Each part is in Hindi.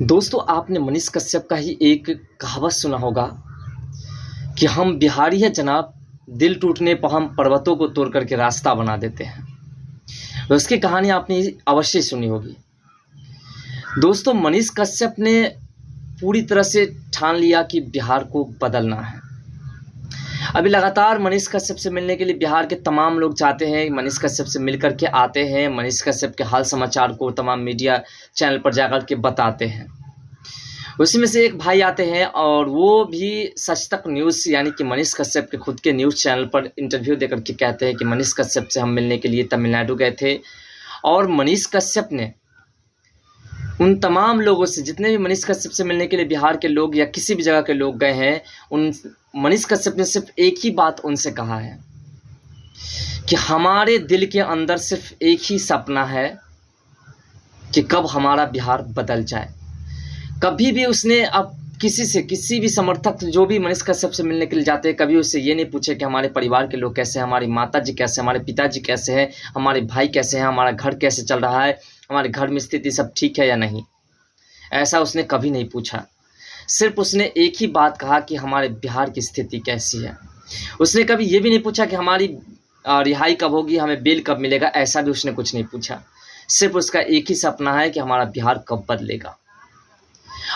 दोस्तों, आपने मनीष कश्यप का ही एक कहावत सुना होगा कि हम बिहारी हैं जनाब, दिल टूटने पर हम पर्वतों को तोड़ करके रास्ता बना देते हैं। उसकी कहानी आपने अवश्य सुनी होगी। दोस्तों, मनीष कश्यप ने पूरी तरह से ठान लिया कि बिहार को बदलना है। अभी लगातार मनीष कश्यप से मिलने के लिए बिहार के तमाम लोग चाहते हैं, मनीष कश्यप से मिल करके आते हैं, मनीष कश्यप के हाल समाचार को तमाम मीडिया चैनल पर जाकर के बताते हैं। उसी में से एक भाई आते हैं और वो भी सच तक न्यूज़ यानी कि मनीष कश्यप के खुद के न्यूज़ चैनल पर इंटरव्यू देकर के कहते हैं कि मनीष कश्यप से हम मिलने के लिए तमिलनाडु गए थे और मनीष कश्यप ने उन तमाम लोगों से, जितने भी मनीष कश्यप से मिलने के लिए बिहार के लोग या किसी भी जगह के लोग गए हैं, उन मनीष कश्यप ने सिर्फ एक ही बात उनसे कहा है कि हमारे दिल के अंदर सिर्फ एक ही सपना है कि कब हमारा बिहार बदल जाए। कभी भी उसने अब किसी भी समर्थक जो भी मनीष कश्यप से मिलने के लिए जाते हैं, कभी उससे ये नहीं पूछे कि हमारे परिवार के लोग कैसे हैं, हमारी माता जी कैसे हैं, हमारे पिताजी कैसे हैं, हमारे भाई कैसे हैं, हमारा घर कैसे चल रहा है, हमारे घर में स्थिति सब ठीक है या नहीं। ऐसा उसने कभी नहीं पूछा। सिर्फ उसने एक ही बात कहा कि हमारे बिहार की स्थिति कैसी है। उसने कभी ये भी नहीं पूछा कि हमारी रिहाई कब होगी, हमें बेल कब मिलेगा, ऐसा भी उसने कुछ नहीं पूछा। सिर्फ उसका एक ही सपना है कि हमारा बिहार कब बदलेगा।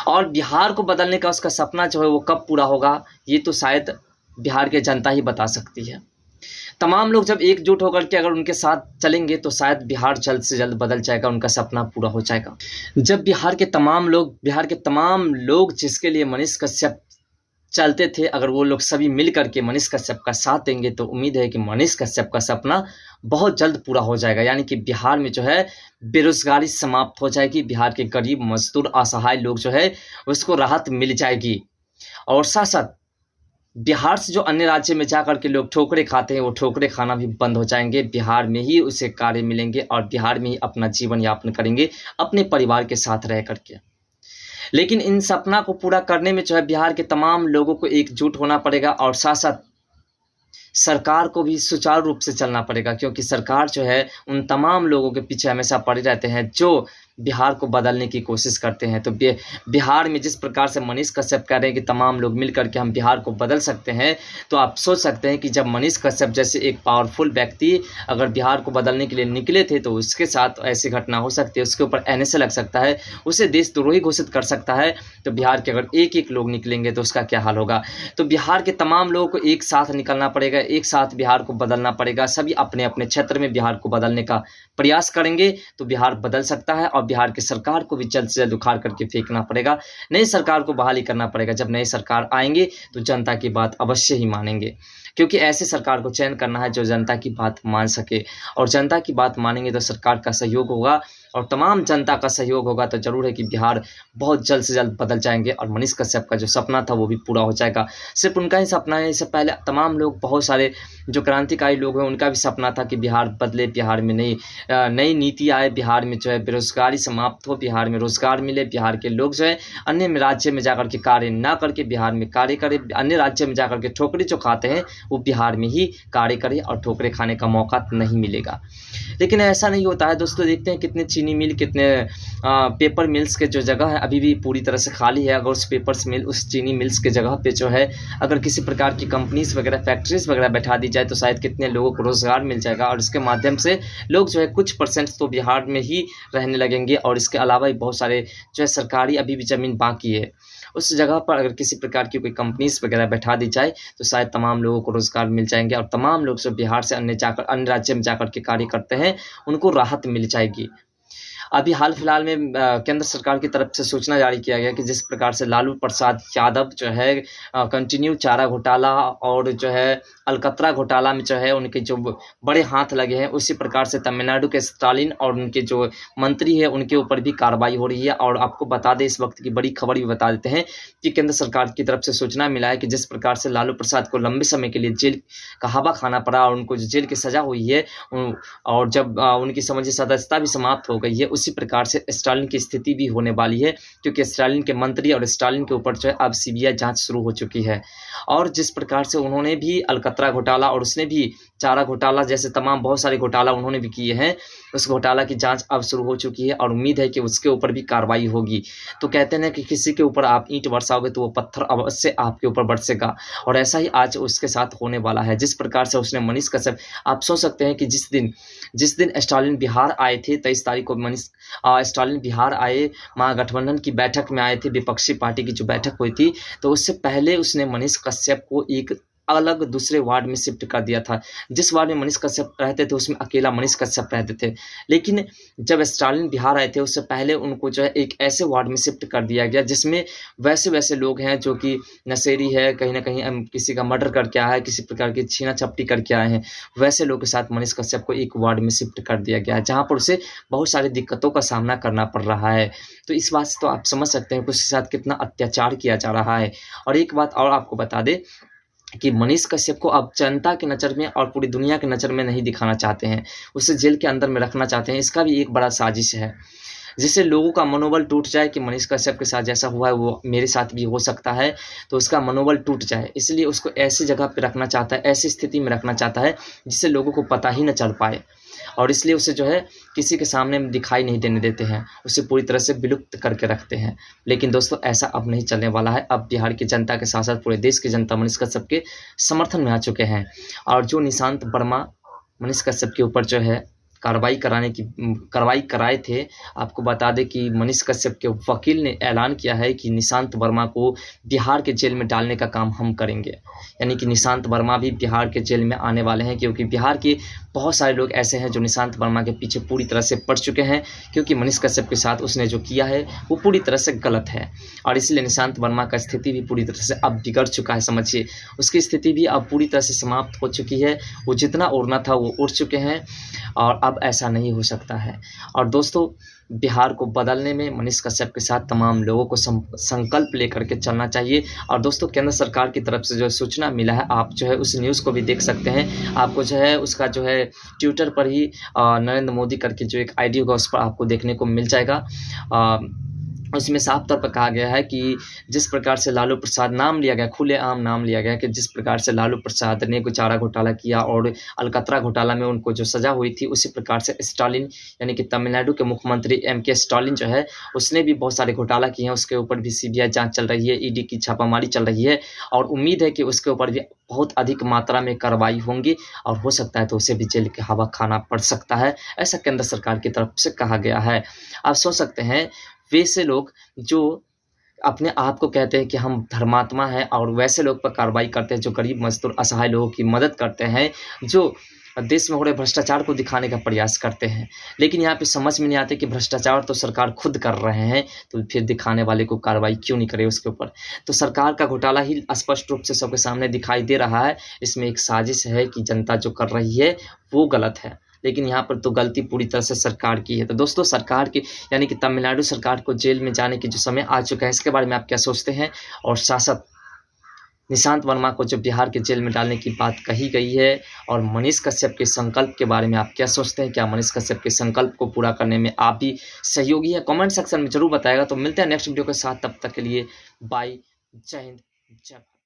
और बिहार को बदलने का उसका सपना जो है वो कब पूरा होगा, ये तो शायद बिहार की जनता ही बता सकती है। तमाम लोग जब एकजुट होकर के अगर उनके साथ चलेंगे तो शायद बिहार जल्द से जल्द बदल जाएगा, उनका सपना पूरा हो जाएगा। जब बिहार के तमाम लोग जिसके लिए मनीष कश्यप चलते थे, अगर वो लोग सभी मिल करके मनीष कश्यप का साथ देंगे तो उम्मीद है कि मनीष कश्यप का सपना बहुत जल्द पूरा हो जाएगा। यानी कि बिहार में जो है बेरोजगारी समाप्त हो जाएगी, बिहार के गरीब मजदूर असहाय लोग जो है उसको राहत मिल जाएगी। और साथ साथ बिहार से जो अन्य राज्य में जा कर के लोग ठोकरे खाते हैं, वो ठोकरे खाना भी बंद हो जाएंगे। बिहार में ही उसे कार्य मिलेंगे और बिहार में ही अपना जीवन यापन करेंगे अपने परिवार के साथ रह करके। लेकिन इन सपना को पूरा करने में जो है बिहार के तमाम लोगों को एकजुट होना पड़ेगा और साथ साथ सरकार को भी सुचारू रूप से चलना पड़ेगा, क्योंकि सरकार जो है उन तमाम लोगों के पीछे हमेशा पड़े रहते हैं जो बिहार को बदलने की कोशिश करते हैं। तो बिहार में जिस प्रकार से मनीष कश्यप कह रहे हैं कि तमाम लोग मिल करके हम बिहार को बदल सकते हैं, तो आप सोच सकते हैं कि जब मनीष कश्यप जैसे एक पावरफुल व्यक्ति अगर बिहार को बदलने के लिए निकले थे तो उसके साथ ऐसी घटना हो सकती है, उसके ऊपर NSA लग सकता है, उसे देशद्रोही घोषित कर सकता है। तो बिहार के अगर एक लोग निकलेंगे तो उसका क्या हाल होगा। तो बिहार के तमाम लोगों को एक साथ निकलना पड़ेगा, एक साथ बिहार को बदलना पड़ेगा। सभी अपने अपने क्षेत्र में बिहार को बदलने का प्रयास करेंगे तो बिहार बदल सकता है। और बिहार की सरकार को भी जल्द से जल्द उखाड़ करके फेंकना पड़ेगा, नई सरकार को बहाली करना पड़ेगा। जब नई सरकार आएंगे तो जनता की बात अवश्य ही मानेंगे, क्योंकि ऐसे सरकार को चयन करना है जो जनता की बात मान सके। और जनता की बात मानेंगे तो सरकार का सहयोग होगा और तमाम जनता का सहयोग होगा तो जरूर है कि बिहार बहुत जल्द से जल्द बदल जाएंगे और मनीष कश्यप का जो सपना था वो भी पूरा हो जाएगा। सिर्फ उनका ही सपना है, इससे पहले तमाम लोग, बहुत सारे जो क्रांतिकारी लोग हैं उनका भी सपना था कि बिहार बदले, बिहार में नई नीति आए, बिहार में जो है बेरोजगारी समाप्त हो, बिहार में रोजगार मिले, बिहार के लोग जो है अन्य राज्य में जाकर के कार्य ना करके बिहार में कार्य करें, अन्य राज्य में जाकर के ठोकरे जो खाते हैं वो बिहार में ही कार्य करें और ठोकरे खाने का मौका नहीं मिलेगा। लेकिन ऐसा नहीं होता है दोस्तों। देखते हैं कितने चीनी मिल, कितने पेपर मिल्स के जो जगह है अभी भी पूरी तरह से खाली है। अगर उस चीनी मिल्स के जगह पे जो है अगर किसी प्रकार की कंपनीज वगैरह, फैक्ट्रीज वगैरह बैठा दी जाए तो शायद कितने लोगों को रोजगार मिल जाएगा और इसके माध्यम से लोग जो है कुछ % तो बिहार में ही रहने लगेंगे। और इसके अलावा भी बहुत सारे जो है सरकारी अभी भी ज़मीन बाकी है, उस जगह पर अगर किसी प्रकार की कोई कंपनीज वगैरह बैठा दी जाए तो शायद तमाम लोगों को रोजगार मिल जाएंगे और तमाम लोग जो बिहार से अन्य राज्य में जाकर के कार्य करते हैं उनको राहत मिल जाएगी। अभी हाल फिलहाल में केंद्र सरकार की तरफ से सूचना जारी किया गया कि जिस प्रकार से लालू प्रसाद यादव जो है कंटिन्यू चारा घोटाला और जो है अलकतरा घोटाला में जो है उनके जो बड़े हाथ लगे हैं, उसी प्रकार से तमिलनाडु के स्टालिन और उनके जो मंत्री है उनके ऊपर भी कार्रवाई हो रही है। और आपको बता दें, इस वक्त की बड़ी खबर भी बता देते हैं कि केंद्र सरकार की तरफ से सूचना मिला है कि जिस प्रकार से लालू प्रसाद को लंबे समय के लिए जेल का हवा खाना पड़ा और उनको जो जेल की सजा हुई है और जब उनकी समझिए सदस्यता भी समाप्त हो गई है, उसी प्रकार से स्टालिन की स्थिति भी होने वाली है, क्योंकि स्टालिन के मंत्री और स्टालिन के ऊपर जो है अब CBI जांच शुरू हो चुकी है। और जिस प्रकार से उन्होंने भी अलकतरा घोटाला और उसने भी चारा घोटाला जैसे तमाम बहुत सारे घोटाला उन्होंने भी किए हैं, उस घोटाला की जांच अब शुरू हो चुकी है और उम्मीद है कि उसके ऊपर भी कार्रवाई होगी। तो कहते हैं ना कि किसी के ऊपर आप ईंट बरसाओगे तो वो पत्थर अवश्य आपके ऊपर बरसेगा, और ऐसा ही आज उसके साथ होने वाला है। जिस प्रकार से उसने मनीष कश्यप, आप सोच सकते हैं कि जिस दिन स्टालिन बिहार आए थे, 23 तारीख को स्टालिन बिहार आए, महागठबंधन की बैठक में आए थे, विपक्षी पार्टी की जो बैठक हुई थी, तो उससे पहले उसने मनीष कश्यप को एक अलग दूसरे वार्ड में शिफ्ट कर दिया था। जिस वार्ड में मनीष कश्यप रहते थे उसमें अकेला मनीष कश्यप रहते थे, लेकिन जब स्टालिन बिहार आए थे उससे पहले उनको जो है एक ऐसे वार्ड में शिफ्ट कर दिया गया जिसमें वैसे लोग हैं जो कि नशेड़ी है, कहीं ना कहीं किसी का मर्डर करके आया है, किसी प्रकार की छीना झपटी करके आए हैं, वैसे लोगों के साथ मनीष कश्यप को एक वार्ड में शिफ्ट कर दिया गया है, जहाँ पर उसे बहुत सारी दिक्कतों का सामना करना पड़ रहा है। तो इस बात से तो आप समझ सकते हैं कि उसके साथ कितना अत्याचार किया जा रहा है। और एक बात और आपको बता दें कि मनीष कश्यप को अब जनता की नज़र में और पूरी दुनिया की नज़र में नहीं दिखाना चाहते हैं, उसे जेल के अंदर में रखना चाहते हैं। इसका भी एक बड़ा साजिश है, जिससे लोगों का मनोबल टूट जाए कि मनीष कश्यप के साथ जैसा हुआ है वो मेरे साथ भी हो सकता है, तो उसका मनोबल टूट जाए, इसलिए उसको ऐसी जगह पे रखना चाहता है, ऐसी स्थिति में रखना चाहता है जिससे लोगों को पता ही न चल पाए, और इसलिए उसे जो है किसी के सामने दिखाई नहीं देने देते हैं, उसे पूरी तरह से विलुप्त करके रखते हैं। लेकिन दोस्तों ऐसा अब नहीं चलने वाला है। अब बिहार की जनता के साथ साथ पूरे देश की जनता मनीष कश्यप के समर्थन में आ चुके हैं, और जो निशांत वर्मा मनीष कश्यप के ऊपर जो है कार्रवाई कराए थे, आपको बता दें कि मनीष कश्यप के वकील ने ऐलान किया है कि निशांत वर्मा को बिहार के जेल में डालने का काम हम करेंगे। यानी कि निशांत वर्मा भी बिहार के जेल में आने वाले हैं, क्योंकि बिहार के बहुत सारे लोग ऐसे हैं जो निशांत वर्मा के पीछे पूरी तरह से पड़ चुके हैं, क्योंकि मनीष कश्यप के साथ उसने जो किया है वो पूरी तरह से गलत है, और इसलिए निशांत वर्मा का स्थिति भी पूरी तरह से अब बिगड़ चुका है। समझिए, उसकी स्थिति भी अब पूरी तरह से समाप्त हो चुकी है, वो जितना उड़ना था वो उड़ चुके हैं, और अब ऐसा नहीं हो सकता है। और दोस्तों बिहार को बदलने में मनीष कश्यप के साथ तमाम लोगों को संकल्प लेकर के चलना चाहिए। और दोस्तों केंद्र सरकार की तरफ से जो सूचना मिला है, आप जो है उस न्यूज़ को भी देख सकते हैं। आपको जो है उसका जो है ट्विटर पर ही नरेंद्र मोदी करके जो एक आईडी होगा उस पर आपको देखने को मिल जाएगा। उसमें साफ तौर पर कहा गया है कि जिस प्रकार से लालू प्रसाद नाम लिया गया, खुलेआम नाम लिया गया कि जिस प्रकार से लालू प्रसाद ने चारा घोटाला किया और अलकतरा घोटाला में उनको जो सज़ा हुई थी, उसी प्रकार से स्टालिन यानी कि तमिलनाडु के मुख्यमंत्री MK स्टालिन जो है उसने भी बहुत सारे घोटाला किए हैं, उसके ऊपर भी CBI जांच चल रही है, ED की छापामारी चल रही है, और उम्मीद है कि उसके ऊपर भी बहुत अधिक मात्रा में कार्रवाई होंगी, और हो सकता है तो उसे भी जेल की हवा खाना पड़ सकता है, ऐसा केंद्र सरकार की तरफ से कहा गया है। आप सोच सकते हैं वैसे लोग जो अपने आप को कहते हैं कि हम धर्मात्मा हैं, और वैसे लोग पर कार्रवाई करते हैं जो गरीब मजदूर असहाय लोगों की मदद करते हैं, जो देश में हो रहे भ्रष्टाचार को दिखाने का प्रयास करते हैं। लेकिन यहाँ पे समझ में नहीं आते कि भ्रष्टाचार तो सरकार खुद कर रहे हैं, तो फिर दिखाने वाले को कार्रवाई क्यों नहीं करे उसके ऊपर। तो सरकार का घोटाला ही स्पष्ट रूप से सबके सामने दिखाई दे रहा है। इसमें एक साजिश है कि जनता जो कर रही है वो गलत है, लेकिन यहाँ पर तो गलती पूरी तरह से सरकार की है। तो दोस्तों सरकार की यानी कि तमिलनाडु सरकार को जेल में जाने की जो समय आ चुका है, इसके बारे में आप क्या सोचते हैं? और शासक निशांत वर्मा को जो बिहार के जेल में डालने की बात कही गई है, और मनीष कश्यप के संकल्प के बारे में आप क्या सोचते हैं? क्या मनीष कश्यप के संकल्प को पूरा करने में आप भी सहयोगी है? कमेंट सेक्शन में जरूर बताएगा। तो मिलते हैं नेक्स्ट वीडियो के साथ, तब तक के लिए बाय, जय हिंद, जय भारत।